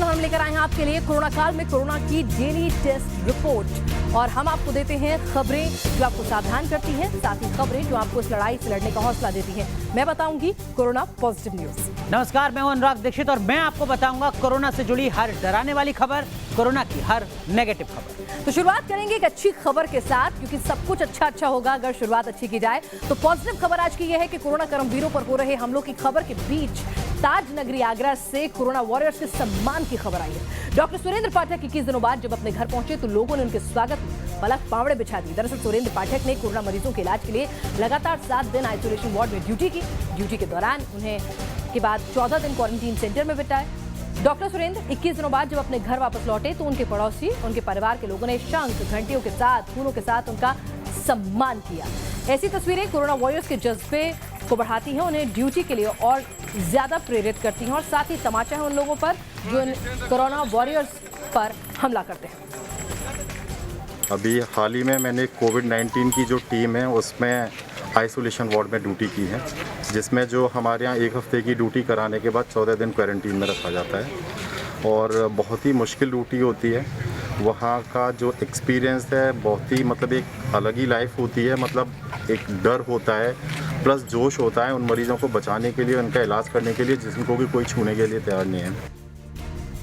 में हम लेकर आए हैं आपके लिए कोरोना काल में कोरोना की डेली टेस्ट रिपोर्ट, और हम आपको देते हैं खबरें जो आपको सावधान करती हैं, साथ ही खबरें जो आपको इस लड़ाई से लड़ने का हौसला देती हैं। मैं बताऊंगी कोरोना पॉजिटिव न्यूज। नमस्कार, मैं हूं अनुराग दीक्षित और मैं आपको बताऊंगा कोरोना से जुड़ी हर डराने वाली खबर, कोरोना की हर नेगेटिव खबर। तो शुरुआत करेंगे एक अच्छी खबर के साथ, क्योंकि सब कुछ अच्छा होगा अगर शुरुआत अच्छी की जाए। तो पॉजिटिव खबर आज की यह है कि कोरोना कर्मवीरों पर हो रहे हमलों की खबर के बीच ताज नगरी आगरा से कोरोना वॉरियर्स के सम्मान की खबर आई है। डॉक्टर सुरेंद्र पाठक 21 दिनों बाद जब अपने घर पहुंचे तो लोगों ने उनके स्वागत में पलक पावड़े बिछा दी। दरअसल सुरेंद्र पाठक ने कोरोना मरीजों के इलाज के लिए लगातार 7 दिन आइसोलेशन वार्ड में ड्यूटी की। ड्यूटी के दौरान उन्हें के बाद 14 दिन क्वारंटीन सेंटर में बिताए। डॉक्टर सुरेंद्र 21 दिनों बाद जब अपने घर वापस लौटे तो उनके पड़ोसी, उनके परिवार के लोगों ने शंख घंटियों के साथ, फूलों के साथ उनका सम्मान किया। ऐसी तस्वीरें कोरोना वॉरियर्स के जज्बे को बढ़ाती हैं, उन्हें ड्यूटी के लिए और ज्यादा प्रेरित करती हैं, और साथ ही तमाचा है उन लोगों पर जो कोरोना वॉरियर्स पर हमला करते हैं। अभी हाल ही में मैंने कोविड-19 की जो टीम है उसमें आइसोलेशन वार्ड में ड्यूटी की है, जिसमें जो हमारे यहाँ 1 हफ्ते की ड्यूटी कराने के बाद 14 दिन क्वारंटीन में रखा जाता है और बहुत ही मुश्किल ड्यूटी होती है। वहाँ का जो एक्सपीरियंस है बहुत ही मतलब एक अलग ही लाइफ होती है, मतलब एक डर होता है प्लस जोश होता है उन मरीजों को बचाने के लिए, उनका इलाज करने के लिए जिनको भी कोई छूने के लिए तैयार नहीं है।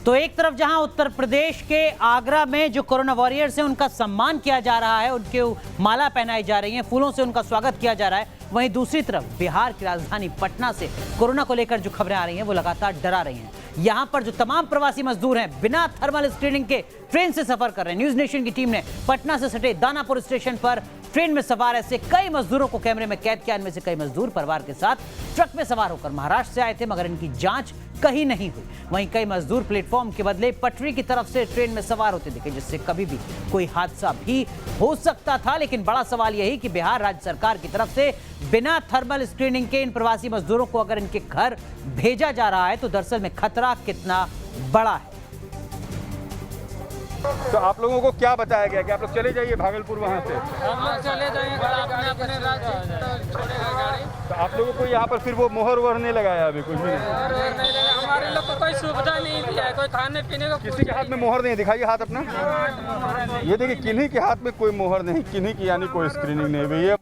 तो एक तरफ जहां उत्तर प्रदेश के आगरा में जो कोरोना वॉरियर्स हैं उनका सम्मान किया जा रहा है, उनके माला पहनाई जा रही है, फूलों से उनका स्वागत किया जा रहा है, वहीं दूसरी तरफ बिहार की राजधानी पटना से कोरोना को लेकर जो खबरें आ रही हैं वो लगातार डरा रही हैं। यहां पर जो तमाम प्रवासी मजदूर हैं बिना थर्मल स्क्रीनिंग के ट्रेन से सफर कर रहे हैं। न्यूज नेशन की टीम ने पटना से सटे दानापुर स्टेशन पर ट्रेन में सवार ऐसे कई मजदूरों को कैमरे में कैद किया। इनमें से कई मजदूर परिवार के साथ ट्रक में सवार होकर महाराष्ट्र से आए थे, मगर इनकी जांच कहीं नहीं हुई। वहीं कई मजदूर प्लेटफॉर्म के बदले पटरी की तरफ से ट्रेन में सवार होते दिखे, जिससे कभी भी कोई हादसा भी हो सकता था। लेकिन बड़ा सवाल यही कि बिहार राज्य सरकार की तरफ से बिना थर्मल स्क्रीनिंग के इन प्रवासी मजदूरों को अगर इनके घर भेजा जा रहा है तो दरअसल में खतरा कितना बड़ा है। तो आप लोगों को क्या बताया गया कि आप लोग चले जाइए भागलपुर वहाँ से? हम लोग चले जाएंगे अपने राज्य तो छोड़ेगा गाड़ी। तो आप लोगों को यहाँ पर फिर वो मोहर वोहर नहीं लगाया अभी कुछ भी नहीं? नहीं लगा, हमारे लोग को कोई सुविधा नहीं दिया है, कोई खाने पीने को। किसी के हाथ में मोहर नहीं, दिखाइए हाथ अपना। ये देखिए किन्हीं के हाथ में कोई मोहर नहीं, किन्हीं की यानी कोई स्क्रीनिंग नहीं हुई है।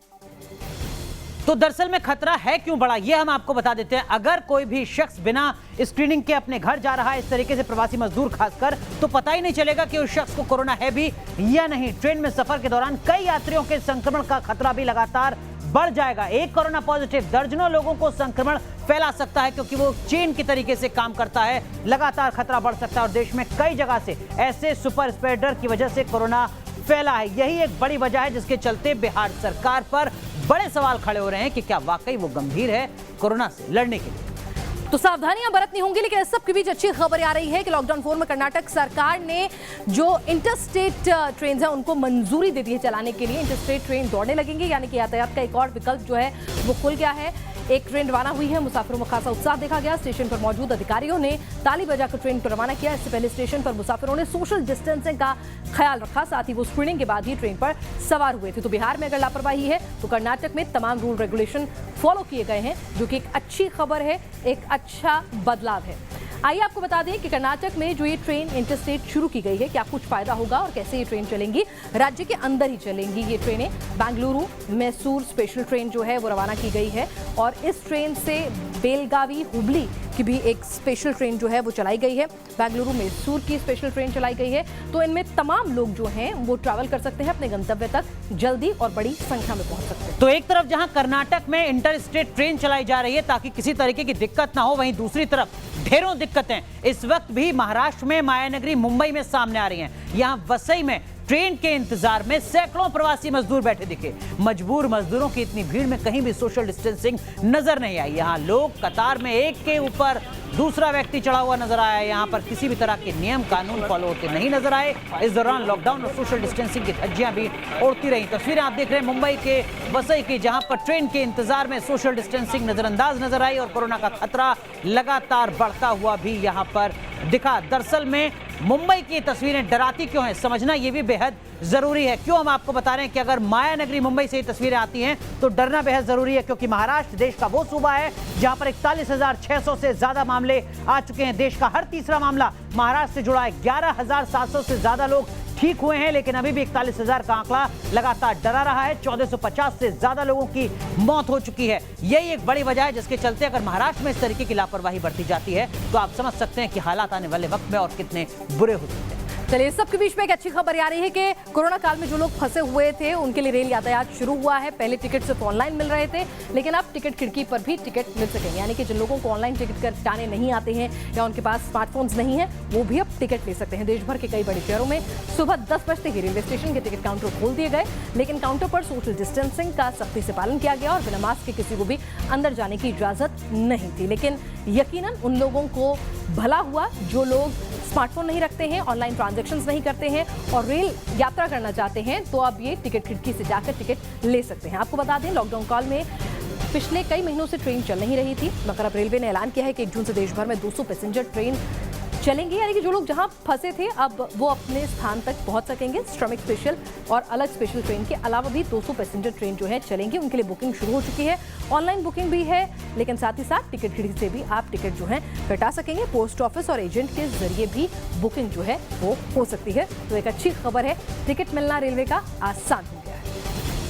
तो दरअसल में खतरा है क्यों बड़ा, ये हम आपको बता देते हैं। अगर कोई भी शख्स बिना स्क्रीनिंग के अपने घर जा रहा है, इस तरीके से प्रवासी मजदूर खासकर, तो पता ही नहीं चलेगा कि उस शख्स को कोरोना है भी या नहीं। ट्रेन में सफर के दौरान कई यात्रियों के संक्रमण का खतरा भी लगातार बढ़ जाएगा। एक कोरोना पॉजिटिव दर्जनों लोगों को संक्रमण फैला सकता है, क्योंकि वो चेन की तरीके से काम करता है। लगातार खतरा बढ़ सकता है और देश में कई जगह से ऐसे सुपर स्प्रेडर की वजह से कोरोना फैला है। यही एक बड़ी वजह है जिसके चलते बिहार सरकार पर बड़े सवाल खड़े हो रहे हैं कि क्या वाकई वो गंभीर है कोरोना से लड़ने के लिए। तो सावधानियां बरतनी होंगी, लेकिन इस सब के बीच अच्छी खबर आ रही है कि लॉकडाउन 4 में कर्नाटक सरकार ने जो इंटरस्टेट ट्रेन है उनको मंजूरी दे दी है चलाने के लिए। इंटरस्टेट ट्रेन दौड़ने लगेंगी, यानी कि यातायात का एक और विकल्प जो है वो खुल गया है। एक ट्रेन रवाना हुई है, मुसाफिरों में खासा उत्साह देखा गया। स्टेशन पर मौजूद अधिकारियों ने ताली बजाकर ट्रेन को रवाना किया। इससे पहले स्टेशन पर मुसाफिरों ने सोशल डिस्टेंसिंग का ख्याल रखा, साथ ही वो स्क्रीनिंग के बाद ही ट्रेन पर सवार हुए थे। तो बिहार में अगर लापरवाही है तो कर्नाटक में तमाम रूल रेगुलेशन फॉलो किए गए हैं, जो कि एक अच्छी खबर है, एक अच्छा बदलाव है। आइए आपको बता दें कि कर्नाटक में जो ये ट्रेन इंटरस्टेट शुरू की गई है, क्या कुछ फायदा होगा और कैसे ये ट्रेन चलेंगी। राज्य के अंदर ही चलेंगी ये ट्रेनें। बेंगलुरु मैसूर स्पेशल ट्रेन जो है वो रवाना की गई है, और इस ट्रेन से बेलगावी हुबली की भी एक स्पेशल ट्रेन जो है वो चलाई गई है। बेंगलुरु मैसूर की स्पेशल ट्रेन चलाई गई है। तो इनमें तमाम लोग जो हैं वो ट्रैवल कर सकते हैं अपने गंतव्य तक, जल्दी और बड़ी संख्या में पहुंच सकते हैं। तो एक तरफ जहां कर्नाटक में इंटरस्टेट ट्रेन चलाई जा रही है ताकि किसी तरीके की दिक्कत ना हो, वहीं दूसरी तरफ ढेरों दिक्कतें इस वक्त भी महाराष्ट्र में मायानगरी मुंबई में सामने आ रही हैं। यहां वसई में ट्रेन के इंतजार में सैकड़ों प्रवासी मजदूर बैठे दिखे। मजबूर मजदूरों की इतनी भीड़ में कहीं भी सोशल डिस्टेंसिंग नजर नहीं आई। यहाँ लोग कतार में एक के ऊपर दूसरा व्यक्ति चढ़ा हुआ नजर आया। यहाँ पर किसी भी तरह के नियम कानून फॉलो होते नहीं नजर आए। इस दौरान लॉकडाउन और सोशल डिस्टेंसिंग की धज्जियां भी उड़ती रही। तस्वीरें आप देख रहे हैं मुंबई के वसई की, जहां पर ट्रेन के इंतजार में सोशल डिस्टेंसिंग नजरअंदाज नजर आई और कोरोना का खतरा लगातार बढ़ता हुआ भी यहाँ पर दिखा। दरअसल में मुंबई की तस्वीरें डराती क्यों हैं, समझना यह भी बेहद जरूरी है। क्यों हम आपको बता रहे हैं कि अगर माया नगरी मुंबई से ये तस्वीरें आती हैं तो डरना बेहद जरूरी है, क्योंकि महाराष्ट्र देश का वो सूबा है जहां पर 41,600 से ज्यादा मामले आ चुके हैं। देश का हर तीसरा मामला महाराष्ट्र से जुड़ा है। 11,700 से ज्यादा लोग ठीक हुए हैं, लेकिन अभी भी 41,000 का आंकड़ा लगातार डरा रहा है। 1450 से ज्यादा लोगों की मौत हो चुकी है। यही एक बड़ी वजह है जिसके चलते अगर महाराष्ट्र में इस तरीके की लापरवाही बढ़ती जाती है तो आप समझ सकते हैं कि हालात आने वाले वक्त में और कितने बुरे हो सकते हैं। चलिए, सबके बीच में एक अच्छी खबर आ रही है कि कोरोना काल में जो लोग फंसे हुए थे उनके लिए रेल यातायात शुरू हुआ है। पहले टिकट सिर्फ ऑनलाइन मिल रहे थे, लेकिन अब टिकट खिड़की पर भी टिकट मिल सकेंगे। यानी कि जिन लोगों को ऑनलाइन टिकट कटाने नहीं आते हैं या उनके पास स्मार्टफोन्स नहीं है, वो भी अब टिकट ले सकते हैं। देश भर के कई बड़े शहरों में सुबह 10 बजते ही रेलवे स्टेशन के टिकट काउंटर खोल दिए गए, लेकिन काउंटर पर सोशल डिस्टेंसिंग का सख्ती से पालन किया गया और बिना मास्क के किसी को भी अंदर जाने की इजाजत नहीं थी। लेकिन यकीनन उन लोगों को भला हुआ जो लोग स्मार्टफोन नहीं रखते हैं, ऑनलाइन ट्रांजैक्शंस नहीं करते हैं और रेल यात्रा करना चाहते हैं, तो अब ये टिकट खिड़की से जाकर टिकट ले सकते हैं। आपको बता दें, लॉकडाउन काल में पिछले कई महीनों से ट्रेन चल नहीं रही थी, मगर अब रेलवे ने ऐलान किया है कि 1 जून से देश भर में 200 पैसेंजर ट्रेन चलेंगे। यानी कि जो लोग जहां फंसे थे अब वो अपने स्थान तक पहुंच सकेंगे। श्रमिक स्पेशल और अलग स्पेशल ट्रेन के अलावा भी 200 पैसेंजर ट्रेन जो है चलेंगी। उनके लिए बुकिंग शुरू हो चुकी है, ऑनलाइन बुकिंग भी है, लेकिन साथ ही साथ टिकट खिड़की से भी आप टिकट जो है कटा सकेंगे। पोस्ट ऑफिस और एजेंट के जरिए भी बुकिंग जो है वो हो सकती है। तो एक अच्छी खबर है, टिकट मिलना रेलवे का आसान हो गया है।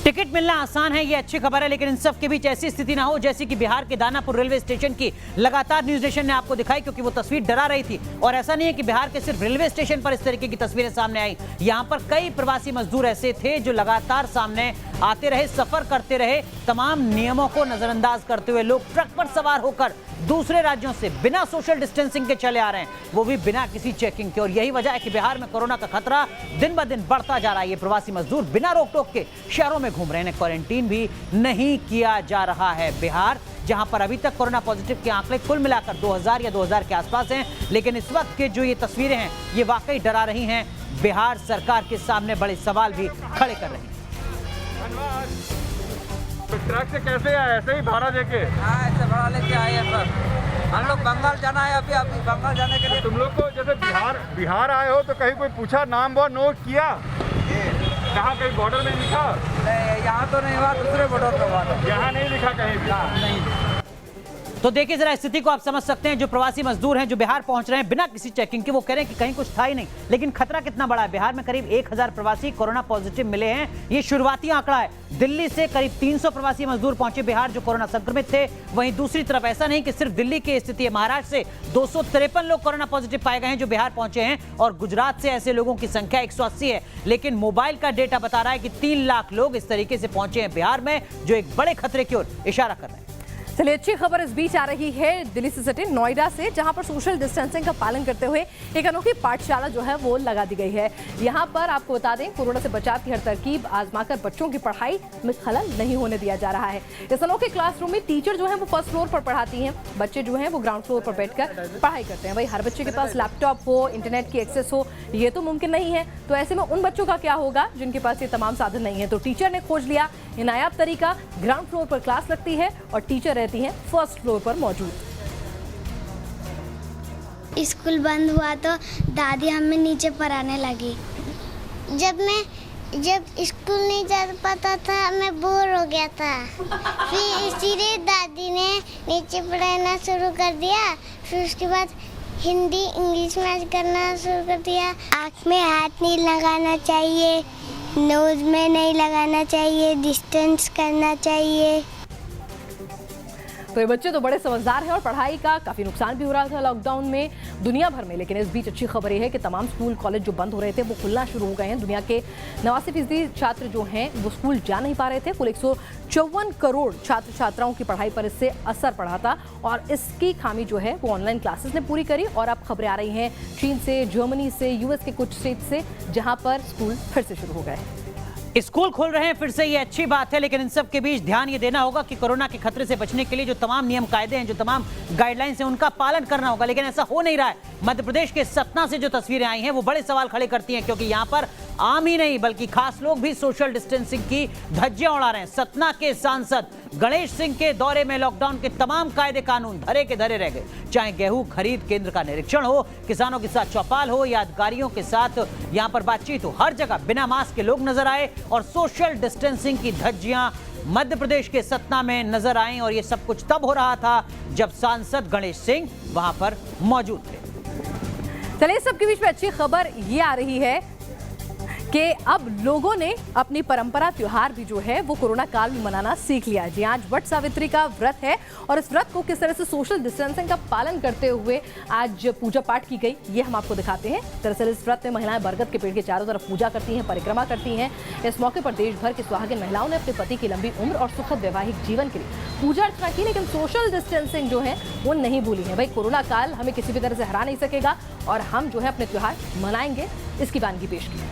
टिकट मिलना आसान है, ये अच्छी खबर है, लेकिन इन सब के बीच ऐसी स्थिति ना हो जैसी कि बिहार के दानापुर रेलवे स्टेशन की लगातार न्यूज नेशन ने आपको दिखाई, क्योंकि वो तस्वीर डरा रही थी। और ऐसा नहीं है कि बिहार के सिर्फ रेलवे स्टेशन पर इस तरीके की तस्वीरें सामने आई। यहाँ पर कई प्रवासी मजदूर ऐसे थे जो लगातार सामने आते रहे, सफर करते रहे। तमाम नियमों को नजरअंदाज करते हुए लोग ट्रक पर सवार होकर दूसरे राज्यों से बिना सोशल डिस्टेंसिंग के चले आ रहे हैं, वो भी बिना किसी चेकिंग के। और यही वजह है कि बिहार में कोरोना का खतरा दिन ब दिन बढ़ता जा रहा है। ये प्रवासी मजदूर बिना रोक टोक के शहरों में घूम रहे हैं, क्वारंटीन भी नहीं किया जा रहा है। बिहार जहां पर अभी तक कोरोना पॉजिटिव के आंकड़े कुल मिलाकर 2000 या 2000 के आसपास हैं, लेकिन इस वक्त के जो ये तस्वीरें हैं ये वाकई डरा रही हैं। बिहार सरकार के सामने बड़े सवाल भी खड़े कर रही हैं। तो ट्रक से कैसे आए? ऐसे ही भाड़ा देके? हाँ, ऐसे भाड़ा लेके आए हैं सर। हम लोग बंगाल जाना है, अभी बंगाल जाने के लिए। तुम लोग को जैसे बिहार आए हो तो कहीं कोई पूछा, नाम बहुत नोट किया? कहाँ कहीं बॉर्डर में लिखा? नहीं, यहाँ तो नहीं हुआ, दूसरे बॉर्डर पर हुआ था। यहाँ नहीं लिखा कहीं भी? नहीं। तो देखिए जरा स्थिति को आप समझ सकते हैं। जो प्रवासी मजदूर हैं जो बिहार पहुंच रहे हैं बिना किसी चेकिंग के, वो कह रहे हैं कि कहीं कुछ था ही नहीं, लेकिन खतरा कितना बड़ा है। बिहार में करीब 1000 प्रवासी कोरोना पॉजिटिव मिले हैं, ये शुरुआती आंकड़ा है। दिल्ली से करीब 300 प्रवासी मजदूर पहुंचे बिहार जो कोरोना संक्रमित थे। वहीं दूसरी तरफ ऐसा नहीं कि सिर्फ दिल्ली की स्थिति है, महाराष्ट्र से 253 लोग कोरोना पॉजिटिव पाए गए हैं जो बिहार पहुंचे हैं, और गुजरात से ऐसे लोगों की संख्या 180 है। लेकिन मोबाइल का डेटा बता रहा है कि 3 लाख लोग इस तरीके से पहुंचे हैं बिहार में, जो एक बड़े खतरे की ओर इशारा कर रहे हैं। चलिए, अच्छी खबर इस बीच आ रही है दिल्ली से सटे नोएडा से, जहां पर सोशल डिस्टेंसिंग का पालन करते हुए एक अनोखी पाठशाला जो है वो लगा दी गई है। यहां पर आपको बता दें, कोरोना से बचाव की हर तरकीब आजमाकर बच्चों की पढ़ाई में खलल नहीं होने दिया जा रहा है। इस अनोखे क्लासरूम में टीचर जो है वो फर्स्ट फ्लोर पर पढ़ाती हैं, बच्चे जो हैं वो ग्राउंड फ्लोर पर बैठकर पढ़ाई करते हैं। वही हर बच्चे के पास लैपटॉप हो, इंटरनेट की एक्सेस हो, ये तो मुमकिन नहीं है। तो ऐसे में उन बच्चों का क्या होगा जिनके पास ये तमाम साधन नहीं है? तो टीचर ने खोज लिया ये नायाब तरीका। ग्राउंड फ्लोर पर क्लास लगती है और टीचर रहती हैं फर्स्ट फ्लोर पर मौजूद। स्कूल बंद हुआ तो दादी हमें नीचे पढ़ाने लगी। जब स्कूल नहीं जा पाता था मैं बोर हो गया था, फिर इसीलिए दादी ने नीचे पढ़ाना शुरू कर दिया। फिर उसके बाद हिंदी इंग्लिश में करना शुरू कर दिया। आँख में हाथ नहीं लगाना चाहिए, नोज में नहीं लगाना चाहिए, डिस्टेंस करना चाहिए। तो ये बच्चे तो बड़े समझदार हैं और पढ़ाई का काफ़ी नुकसान भी हो रहा था लॉकडाउन में दुनिया भर में। लेकिन इस बीच अच्छी खबर ये है कि तमाम स्कूल कॉलेज जो बंद हो रहे थे वो खुलना शुरू हो गए हैं। दुनिया के 89% छात्र जो हैं वो स्कूल जा नहीं पा रहे थे। कुल 154 करोड़ छात्र छात्राओं की पढ़ाई पर इससे असर पड़ा था और इसकी खामी जो है वो ऑनलाइन क्लासेस ने पूरी करी। और अब खबरें आ रही हैं चीन से, जर्मनी से, यूएस के कुछ स्टेट से, जहाँ पर स्कूल फिर से शुरू हो गए हैं। स्कूल खोल रहे हैं फिर से, ये अच्छी बात है, लेकिन इन सब के बीच ध्यान ये देना होगा कि कोरोना के खतरे से बचने के लिए जो तमाम नियम कायदे हैं, जो तमाम गाइडलाइंस हैं, उनका पालन करना होगा। लेकिन ऐसा हो नहीं रहा है। मध्य प्रदेश के सतना से जो तस्वीरें आई हैं वो बड़े सवाल खड़े करती हैं, क्योंकि यहाँ पर आम ही नहीं बल्कि खास लोग भी सोशल डिस्टेंसिंग की धज्जियां उड़ा रहे हैं। सतना के सांसद गणेश सिंह के दौरे में लॉकडाउन के तमाम कायदे कानून धरे के धरे रह गए। चाहे गेहूं खरीद केंद्र का निरीक्षण हो, किसानों के साथ चौपाल हो या अधिकारियों के साथ यहां पर बातचीत हो, हर जगह बिना मास्क के लोग नजर आए और सोशल डिस्टेंसिंग की धज्जियां मध्य प्रदेश के सतना में नजर आई। और यह सब कुछ तब हो रहा था जब सांसद गणेश सिंह वहां पर मौजूद थे। चलिए, सबके बीच में अच्छी खबर ये आ रही है कि अब लोगों ने अपनी परंपरा त्योहार भी जो है वो कोरोना काल में मनाना सीख लिया। जी, आज वट सावित्री का व्रत है और इस व्रत को किस तरह से सोशल डिस्टेंसिंग का पालन करते हुए आज पूजा पाठ की गई, ये हम आपको दिखाते हैं। दरअसल इस व्रत में महिलाएं बरगद के पेड़ के चारों तरफ पूजा करती हैं, परिक्रमा करती हैं। इस मौके पर देश भर की सुहागिन महिलाओं ने अपने पति की लंबी उम्र और सुखद वैवाहिक जीवन के लिए पूजा अर्चना की, लेकिन सोशल डिस्टेंसिंग जो है वो नहीं भूली है। भाई, कोरोना काल हमें किसी भी तरह से हरा नहीं सकेगा और हम जो है अपने त्योहार मनाएंगे, इसकी वानगी पेश की।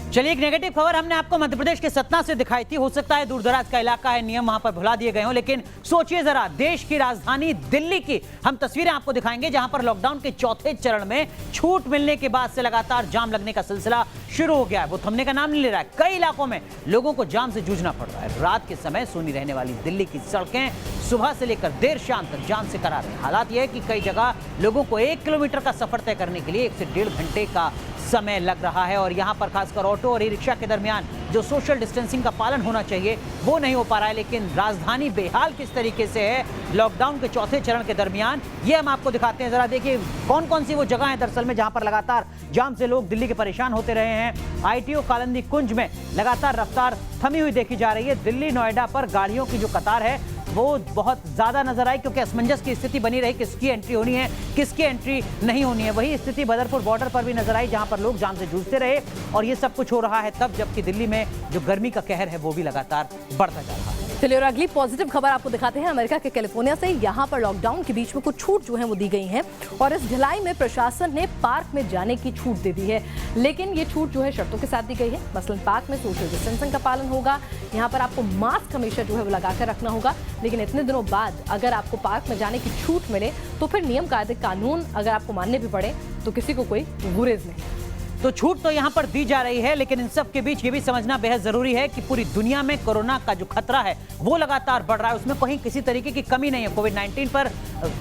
चलिए, एक नेगेटिव खबर हमने आपको मध्य प्रदेश के सतना से दिखाई थी। हो सकता है दूर दराज का इलाका है, नियम वहां पर भुला दिए गए हों, लेकिन सोचिए जरा, देश की राजधानी दिल्ली की हम तस्वीरें आपको दिखाएंगे जहां पर लॉकडाउन के चौथे चरण में छूट मिलने के बाद से लगातार जाम लगने का सिलसिला शुरू हो गया है। वो थमने का नाम नहीं ले रहा है। कई इलाकों में लोगों को जाम से जूझना पड़ रहा है। रात के समय सूनी रहने वाली दिल्ली की सड़कें सुबह से लेकर देर शाम तक जाम से करार हैं। हालात यह है कि कई जगह लोगों को 1 किलोमीटर का सफर तय करने के लिए 1 से 1.5 घंटे का समय लग रहा है और यहां पर खासकर ऑटो और ई रिक्शा के दरमियान जो सोशल डिस्टेंसिंग का पालन होना चाहिए वो नहीं हो पा रहा है। लेकिन राजधानी बेहाल किस तरीके से है लॉकडाउन के चौथे चरण के दरमियान, ये हम आपको दिखाते हैं। जरा देखिए कौन कौन सी वो जगह है दरअसल में जहां पर लगातार जाम से लोग दिल्ली के परेशान होते रहे हैं। आईटीओ कालिंदी कुंज में लगातार रफ्तार थमी हुई देखी जा रही है। दिल्ली नोएडा पर गाड़ियों की जो कतार है वो बहुत ज्यादा नजर आई, क्योंकि असमंजस की स्थिति बनी रही, किसकी एंट्री होनी है किसकी एंट्री नहीं होनी है। वही स्थिति बदरपुर बॉर्डर पर भी नजर आई, जहां पर लोग जाम से जूझते रहे। और ये सब कुछ हो रहा है तब जबकि दिल्ली में जो गर्मी का कहर है वो भी लगातार बढ़ता जा रहा है। चलिए, और अगली पॉजिटिव खबर आपको दिखाते हैं अमेरिका के कैलिफोर्निया से। यहाँ पर लॉकडाउन के बीच में कुछ छूट जो है वो दी गई हैं और इस ढिलाई में प्रशासन ने पार्क में जाने की छूट दे दी है, लेकिन ये छूट जो है शर्तों के साथ दी गई है। मसलन पार्क में सोशल डिस्टेंसिंग का पालन होगा, यहाँ पर आपको मास्क हमेशा जो है वो लगाकर रखना होगा। लेकिन इतने दिनों बाद अगर आपको पार्क में जाने की छूट मिले तो फिर नियम कायदे कानून अगर आपको मानने भी पड़े तो किसी को कोई गुरेज नहीं। तो छूट तो यहां पर दी जा रही है, लेकिन इन सब के बीच ये भी समझना बेहद जरूरी है कि पूरी दुनिया में कोरोना का जो खतरा है वो लगातार बढ़ रहा है। उसमें कहीं किसी तरीके की कमी नहीं है। कोविड-19 पर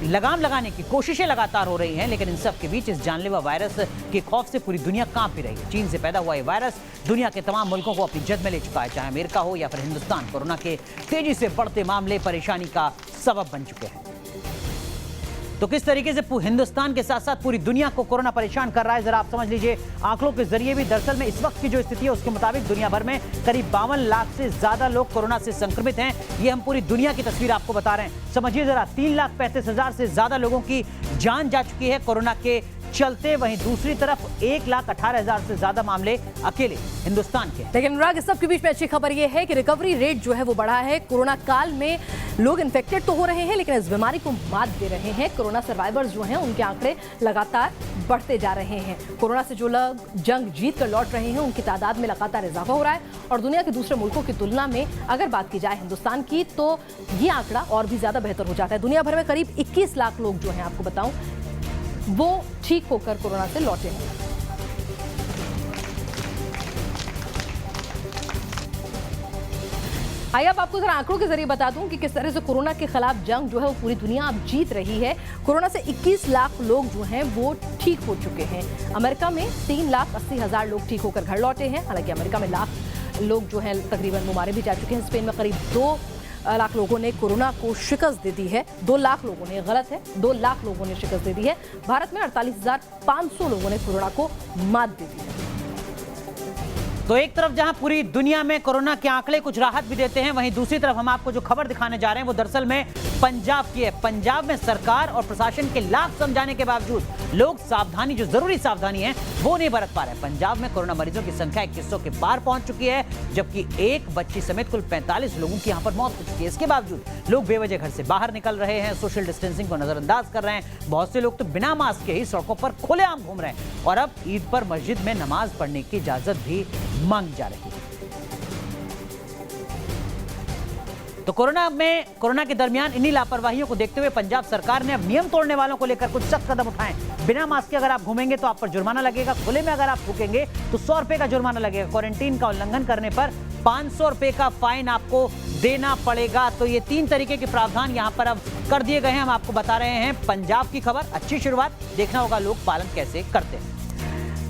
लगाम लगाने की कोशिशें लगातार हो रही हैं, लेकिन इन सब के बीच इस जानलेवा वायरस के खौफ से पूरी दुनिया कांप भी रही है। चीन से पैदा हुआ ये वायरस दुनिया के तमाम मुल्कों को अपनी जद में ले चुका है, चाहे अमेरिका हो या फिर हिंदुस्तान। कोरोना के तेजी से बढ़ते मामले परेशानी का सबब बन चुके हैं। तो किस तरीके से हिंदुस्तान के साथ साथ पूरी दुनिया को कोरोना परेशान कर रहा है, जरा आप समझ लीजिए आंकड़ों के जरिए भी। दरअसल में इस वक्त की जो स्थिति है उसके मुताबिक दुनिया भर में करीब 52 लाख से ज्यादा लोग कोरोना से संक्रमित हैं। ये हम पूरी दुनिया की तस्वीर आपको बता रहे हैं। समझिए जरा, 3,35,000 से ज्यादा लोगों की जान जा चुकी है कोरोना के चलते। वहीं दूसरी तरफ 1,18,000 से ज्यादा मामले अकेले हिंदुस्तान के। लेकिन अनुराग, इस सब के बीच में अच्छी खबर यह है कि रिकवरी रेट जो है वो बढ़ा है। कोरोना काल में लोग इन्फेक्टेड तो हो रहे हैं लेकिन इस बीमारी को मात दे रहे हैं। कोरोना सर्वाइवर्स जो हैं उनके आंकड़े लगातार बढ़ते जा रहे हैं। कोरोना से जो लोग जंग जीत कर लौट रहे हैं उनकी तादाद में लगातार इजाफा हो रहा है और दुनिया के दूसरे मुल्कों की तुलना में अगर बात की जाए हिंदुस्तान की तो ये आंकड़ा और भी ज्यादा बेहतर हो जाता है। दुनिया भर में करीब 21 लाख लोग जो हैं, आपको बताऊं, वो ठीक होकर कोरोना से लौटे हैं। आइए अब आपको जरा आंकड़ों के जरिए बता दूं कि किस तरह से कोरोना के खिलाफ जंग जो है वो पूरी दुनिया अब जीत रही है। कोरोना से 21 लाख लोग जो हैं वो ठीक हो चुके हैं। अमेरिका में 3,80,000 लोग ठीक होकर घर लौटे हैं। हालांकि अमेरिका में लाख लोग जो हैं तकरीबन वो मारे भी जा चुके हैं। स्पेन में करीब 2 लाख लोगों ने कोरोना को शिकस्त दे दी है। 2 लाख लोगों ने, गलत है, 2 लाख लोगों ने शिकस्त दे दी है। भारत में 48,500 लोगों ने कोरोना को मात दे दी है। तो एक तरफ जहां पूरी दुनिया में कोरोना के आंकड़े कुछ राहत भी देते हैं, वहीं दूसरी तरफ हम आपको जो खबर दिखाने जा रहे हैं वो दरअसल में पंजाब की है। पंजाब में सरकार और प्रशासन के लाख समझाने के बावजूद लोग सावधानी, जो जरूरी सावधानी है, वो नहीं बरत पा रहे हैं। पंजाब में कोरोना मरीजों की संख्या 2100 के पार पहुंच चुकी है, जबकि एक बच्ची समेत कुल 45 लोगों की यहां पर मौत हो चुकी है। इसके बावजूद लोग बेवजह घर से बाहर निकल रहे हैं, सोशल डिस्टेंसिंग को नजरअंदाज कर रहे हैं। बहुत से लोग तो बिना मास्क के ही सड़कों पर खुलेआम घूम रहे हैं और अब ईद पर मस्जिद में नमाज पढ़ने की इजाजत भी मांगी जा रही है। तो कोरोना के दरमियान इन्हीं लापरवाहियों को देखते हुए पंजाब सरकार ने अब नियम तोड़ने वालों को लेकर कुछ सख्त कदम उठाए। बिना मास्क के अगर आप घूमेंगे तो आप पर जुर्माना लगेगा, खुले में अगर आप थूकेंगे तो 100 रुपए का जुर्माना लगेगा, क्वारंटीन का उल्लंघन करने पर 500 रुपए का फाइन आपको देना पड़ेगा। तो ये 3 तरीके के प्रावधान यहाँ पर अब कर दिए गए हैं। हम आपको बता रहे हैं पंजाब की खबर, अच्छी शुरुआत, देखना होगा लोग पालन कैसे करते हैं।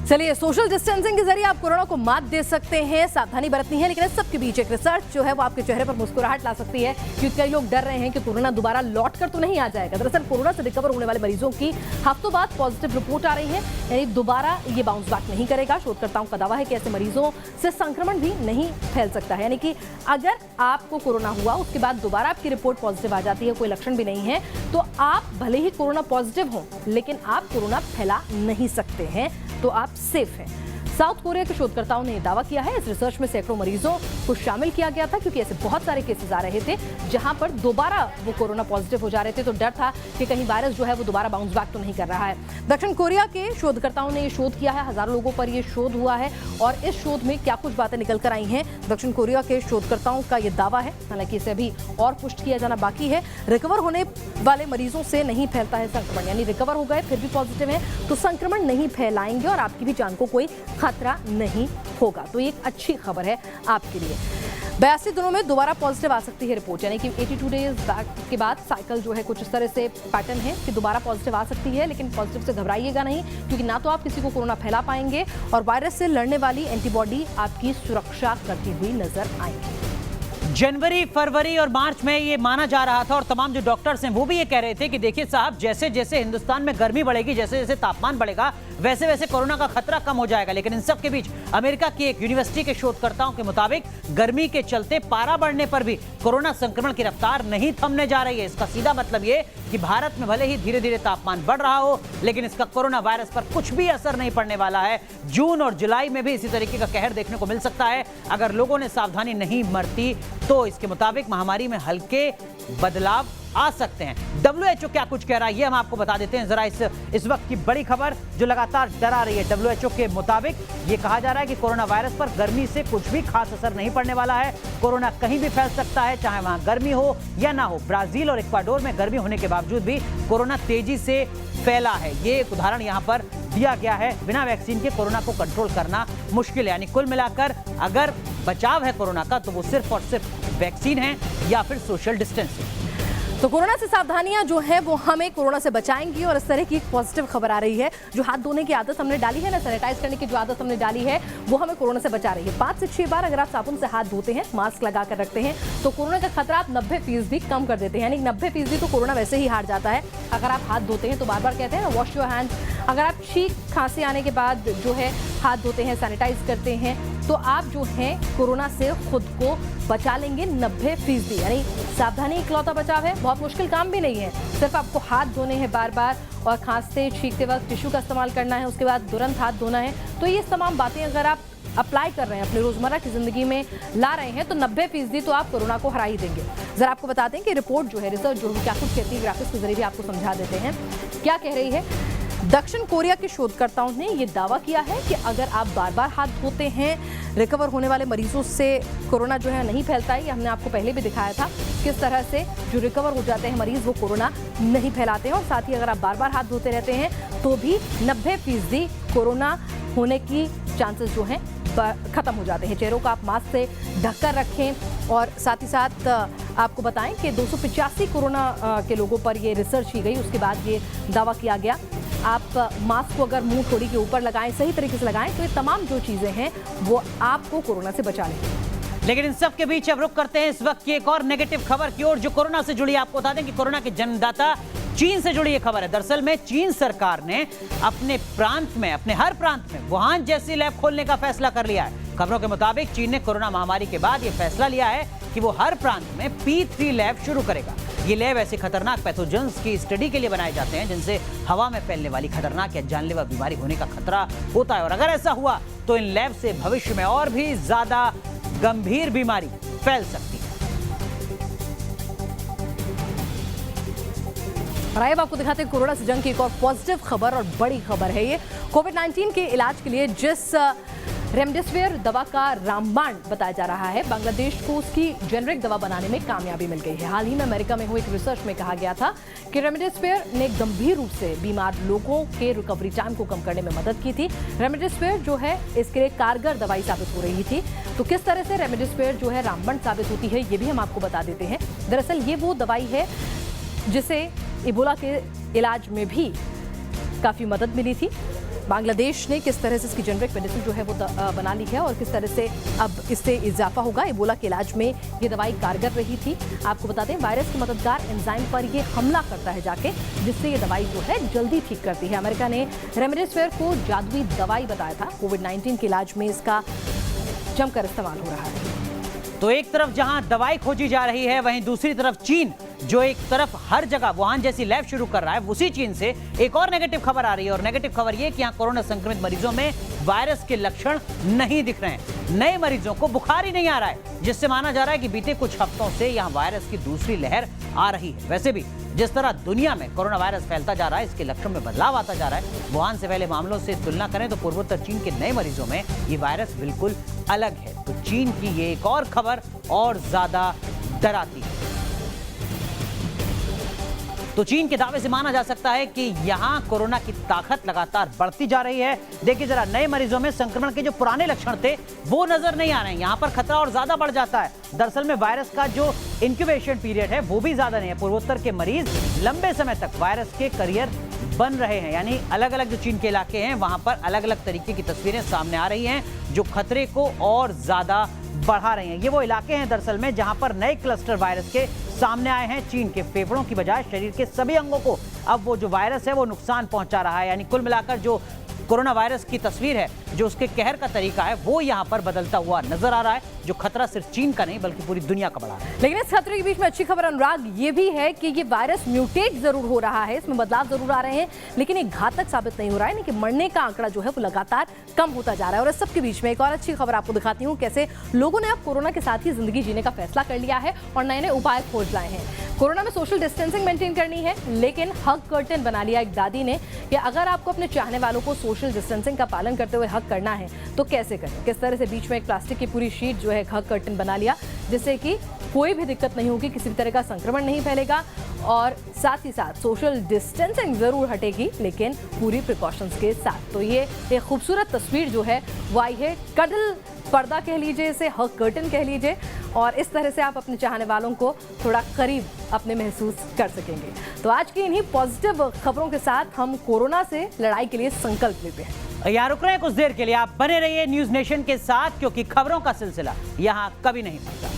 चलिए, सोशल डिस्टेंसिंग के जरिए आप कोरोना को मात दे सकते हैं, सावधानी बरतनी है, लेकिन इस सब के बीच एक रिसर्च जो है वो आपके चेहरे पर मुस्कुराहट ला सकती है, क्योंकि कई लोग डर रहे हैं कि कोरोना दोबारा लौट कर तो नहीं आ जाएगा। दरअसल कोरोना से रिकवर होने वाले मरीजों की हफ्तों बाद पॉजिटिव रिपोर्ट आ रही है, यानी दोबारा ये बाउंस बैक नहीं करेगा। शोधकर्ताओं का दावा है कि ऐसे मरीजों से संक्रमण भी नहीं फैल सकता है, यानी कि अगर आपको कोरोना हुआ उसके बाद दोबारा आपकी रिपोर्ट पॉजिटिव आ जाती है, कोई लक्षण भी नहीं है, तो आप भले ही कोरोना पॉजिटिव हो लेकिन आप कोरोना फैला नहीं सकते हैं, तो आप सेफ हैं। साउथ कोरिया के शोधकर्ताओं ने दावा किया है। इस रिसर्च में सैकड़ों मरीजों को शामिल किया गया था, क्योंकि ऐसे बहुत सारे केसेस आ रहे थे जहां पर दोबारा वो कोरोना पॉजिटिव हो जा रहे थे, तो डर था कि कहीं वायरस जो है वो दोबारा बाउंस बैक तो नहीं कर रहा है। दक्षिण कोरिया के शोधकर्ताओं ने ये शोध किया है, हजारों लोगों पर ये शोध हुआ है, और इस शोध में क्या कुछ बातें निकल कर आई हैं, दक्षिण कोरिया के शोधकर्ताओं का ये दावा है। हालांकि इसे अभी और पुष्ट किया जाना बाकी है। रिकवर होने वाले मरीजों से नहीं फैलता है संक्रमण, यानी रिकवर हो गए फिर भी पॉजिटिव है तो संक्रमण नहीं फैलाएंगे और आपकी भी जान को कोई खतरा नहीं होगा। तो ये एक अच्छी खबर है आपके लिए। 82 दिनों में दोबारा पॉजिटिव आ सकती है रिपोर्ट, यानी कि 82 डेज बैक के बाद साइकिल जो है कुछ इस तरह से पैटर्न है कि दोबारा पॉजिटिव आ सकती है, लेकिन पॉजिटिव से घबराइएगा नहीं, क्योंकि ना तो आप किसी को कोरोना फैला पाएंगे और वायरस से लड़ने वाली एंटीबॉडी आपकी सुरक्षा करती हुई नजर आएगी। जनवरी, फरवरी और मार्च में ये माना जा रहा था, और तमाम जो डॉक्टर्स हैं वो भी ये कह रहे थे कि देखिए साहब, जैसे जैसे हिंदुस्तान में गर्मी बढ़ेगी, जैसे जैसे तापमान बढ़ेगा, वैसे वैसे कोरोना का खतरा कम हो जाएगा। लेकिन इन सब के बीच अमेरिका की एक यूनिवर्सिटी के शोधकर्ताओं के मुताबिक गर्मी के चलते पारा बढ़ने पर भी कोरोना संक्रमण की रफ्तार नहीं थमने जा रही है। इसका सीधा मतलब ये कि भारत में भले ही धीरे धीरे तापमान बढ़ रहा हो, लेकिन इसका कोरोना वायरस पर कुछ भी असर नहीं पड़ने वाला है। जून और जुलाई में भी इसी तरीके का कहर देखने को मिल सकता है अगर लोगों ने सावधानी नहीं बरती तो। इसके मुताबिक महामारी में हल्के बदलाव आ सकते हैं। WHO क्या कुछ कह रहा है ये हम आपको बता देते हैं। जरा इस वक्त की बड़ी खबर जो लगातार डरा रही है। WHO के मुताबिक ये कहा जा रहा है कि कोरोना वायरस पर गर्मी से कुछ भी खास असर नहीं पड़ने वाला है। कोरोना कहीं भी फैल सकता है, चाहे वहां गर्मी हो या ना हो। ब्राजील और इक्वाडोर में गर्मी होने के बावजूद भी कोरोना तेजी से फैला है। ये एक उदाहरण यहाँ पर दिया गया है। बिना वैक्सीन के कोरोना को कंट्रोल करना मुश्किल है, यानी कुल मिलाकर अगर बचाव है कोरोना का तो वो सिर्फ और सिर्फ वैक्सीन है या फिर सोशल डिस्टेंसिंग। तो कोरोना से सावधानियां जो है वो हमें कोरोना से बचाएंगी, और इस तरह की एक पॉजिटिव खबर आ रही है। जो हाथ धोने की आदत हमने डाली है ना, सैनिटाइज करने की जो आदत हमने डाली है, वो हमें कोरोना से बचा रही है। 5 से 6 बार अगर आप साबुन से हाथ धोते हैं, मास्क लगा कर रखते हैं, तो कोरोना का खतरा आप 90% कम कर देते हैं। यानी 90% तो कोरोना वैसे ही हार जाता है अगर आप हाथ धोते हैं। तो बार बार कहते हैं ना, वॉश योर हैंड। अगर आप छींक खांसी आने के बाद जो है हाथ धोते हैं, सैनिटाइज करते हैं, तो आप जो है कोरोना से खुद को बचा लेंगे 90%। यानी सावधानी इकलौता बचाव है, बहुत मुश्किल काम भी नहीं है। सिर्फ आपको हाथ धोने हैं बार बार, और खांसते छींकते वक्त टिश्यू का इस्तेमाल करना है, उसके बाद तुरंत हाथ धोना है। तो ये तमाम बातें अगर आप अप्लाई कर रहे हैं, अपनी रोजमर्रा की जिंदगी में ला रहे हैं, तो 90% तो आप कोरोना को हरा ही देंगे। जरा आपको बताते हैं कि रिपोर्ट जो है, रिसर्च जो है क्या कुछ कहती है, ग्राफिक्स के जरिए भी आपको समझा देते हैं क्या कह रही है। दक्षिण कोरिया के शोधकर्ताओं ने यह दावा किया है कि अगर आप बार बार हाथ धोते हैं, रिकवर होने वाले मरीजों से कोरोना जो है नहीं फैलता है। ये हमने आपको पहले भी दिखाया था किस तरह से जो रिकवर हो जाते हैं मरीज वो कोरोना नहीं फैलाते हैं। और साथ ही अगर आप बार बार हाथ धोते रहते हैं तो भी 90% कोरोना होने की चांसेस जो हैं खत्म हो जाते हैं। चेहरों को आप मास्क से ढककर रखें, और साथ ही साथ आपको बताएं कि 285 कोरोना के लोगों पर ये रिसर्च की गई, उसके बाद ये दावा किया गया। आप मास्क को अगर मुंह थोड़ी के ऊपर लगाएं, सही तरीके से लगाएं, तो ये तमाम जो चीज़ें हैं वो आपको कोरोना से बचा लेंगी। लेकिन इन सब के बीच अब रुक करते हैं इस वक्त की एक और नेगेटिव खबर की ओर जो कोरोना से जुड़ी है। आपको बता दें कि कोरोना के जन्मदाता चीन से जुड़ी ये खबर है। दरअसल में चीन सरकार ने अपने प्रांत में, अपने हर प्रांत में वुहान जैसी लैब खोलने का फैसला कर लिया है। खबरों के मुताबिक चीन ने कोरोना महामारी के बाद ये फैसला लिया है कि वो हर प्रांत में P3 लैब शुरू करेगा। ये लैब ऐसे खतरनाक पैथोजेंस की स्टडी के लिए बनाए जाते हैं जिनसे हवा में फैलने वाली खतरनाक या जानलेवा बीमारी होने का खतरा होता है, और अगर ऐसा हुआ तो इन लैब से भविष्य में और भी ज्यादा गंभीर बीमारी फैल सकती है। और आइए आपको दिखाते हैं कोरोना से जंग की एक और पॉजिटिव खबर, और बड़ी खबर है ये। कोविड-19 के इलाज के लिए जिस रेमडेसिविर दवा का रामबाण बताया जा रहा है। बांग्लादेश को उसकी जेनरिक दवा बनाने में कामयाबी मिल गई है। हाल ही में अमेरिका में हुए एक रिसर्च में कहा गया था कि रेमडेसिविर ने गंभीर रूप से बीमार लोगों के रिकवरी टाइम को कम करने में मदद की थी। रेमडेसिविर जो है इसके लिए कारगर दवाई साबित हो रही थी। तो किस तरह से रेमडेसिविर जो है रामबाण साबित होती है, ये भी हम आपको बता देते हैं। दरअसल ये वो दवाई है जिसे इबोला के इलाज में भी काफी मदद मिली थी। बांग्लादेश ने किस तरह से इसकी जेनरिक मेडिसिन जो है वो बना ली है और किस तरह से अब इससे इजाफा होगा। इबोला के इलाज में ये दवाई कारगर रही थी। आपको बता दें, वायरस के मददगार एंजाइम पर ये हमला करता है जाके, जिससे ये दवाई जो है जल्दी ठीक करती है। अमेरिका ने रेमडेसिविर को जादुई दवाई बताया था। कोविड-19 के इलाज में इसका जमकर इस्तेमाल हो रहा है। तो एक तरफ जहां दवाई खोजी जा रही है, वहीं दूसरी तरफ चीन जो एक तरफ हर जगह वुहान जैसी लैब शुरू कर रहा है, उसी चीन से एक और नेगेटिव खबर आ रही है। और नेगेटिव खबर ये कि यहां कोरोना संक्रमित मरीजों में वायरस के लक्षण नहीं दिख रहे हैं। नए मरीजों को बुखार ही नहीं आ रहा है, जिससे माना जा रहा है कि बीते कुछ हफ्तों से यहां वायरस की दूसरी लहर आ रही है। वैसे भी जिस तरह दुनिया में कोरोना वायरस फैलता जा रहा है, इसके लक्षण में बदलाव आता जा रहा है। वुहान से पहले मामलों से तुलना करें तो पूर्वोत्तर चीन के नए मरीजों में ये वायरस बिल्कुल अलग है। तो चीन की ये एक और खबर और ज्यादा डराती है। तो चीन के दावे से माना जा सकता है कि यहां कोरोना की ताकत लगातार बढ़ती जा रही है। देखिए जरा, नए मरीजों में संक्रमण के जो पुराने लक्षण थे वो नजर नहीं आ रहे हैं। यहां पर खतरा और ज्यादा बढ़ जाता है। दरअसल में वायरस का जो इंक्यूबेशन पीरियड है वो भी ज्यादा नहीं है। पूर्वोत्तर के मरीज लंबे समय तक वायरस के करियर बन रहे हैं। यानी अलग अलग जो चीन के इलाके हैं वहां पर अलग अलग तरीके की तस्वीरें सामने आ रही हैं जो खतरे को और ज्यादा बढ़ा रहे हैं। ये वो इलाके हैं दरअसल में जहां पर नए क्लस्टर वायरस के सामने आए हैं। चीन के फेफड़ों की बजाय शरीर के सभी अंगों को अब वो जो वायरस है वो नुकसान पहुंचा रहा है। यानी कुल मिलाकर जो कोरोना वायरस की तस्वीर है, जो उसके कहर का तरीका है, वो यहां पर बदलता हुआ नजर आ रहा है। जो खतरा सिर्फ चीन का नहीं बल्कि पूरी दुनिया का बड़ा है। लेकिन इस खतरे के बीच में अच्छी खबर अनुराग ये भी है कि ये वायरस म्यूटेट जरूर हो रहा है, इसमें बदलाव जरूर आ रहे हैं, लेकिन ये घातक साबित नहीं हो रहा है। यानी कि मरने का आंकड़ा जो है वो लगातार कम होता जा रहा है। और इस सबके बीच में एक और अच्छी खबर आपको दिखाती हूँ, कैसे लोगों ने अब कोरोना के साथ ही जिंदगी जीने का फैसला कर लिया है और नए नए उपाय खोज लाए हैं। कोरोना में सोशल डिस्टेंसिंग मेंटेन करनी है, लेकिन हग कर्टन बना लिया एक दादी ने कि अगर आपको अपने चाहने वालों को सोशल डिस्टेंसिंग का पालन करते हुए हग करना है तो कैसे करें। किस तरह से बीच में एक प्लास्टिक की पूरी शीट जो है हग कर्टन बना लिया, जिससे कि कोई भी दिक्कत नहीं होगी, किसी भी तरह का संक्रमण नहीं फैलेगा और साथ ही साथ सोशल डिस्टेंसिंग जरूर हटेगी, लेकिन पूरी प्रिकॉशंस के साथ। तो ये एक खूबसूरत तस्वीर जो है वो आई है। कडल पर्दा कह लीजिए इसे, हग कर्टन कह लीजिए, और इस तरह से आप अपने चाहने वालों को थोड़ा करीब अपने महसूस कर सकेंगे। तो आज की इन्हीं पॉजिटिव खबरों के साथ हम कोरोना से लड़ाई के लिए संकल्प लेते हैं। यहाँ रुक रहे हैं कुछ देर के लिए, आप बने रहिए न्यूज नेशन के साथ, क्योंकि खबरों का सिलसिला यहाँ कभी नहीं थमता।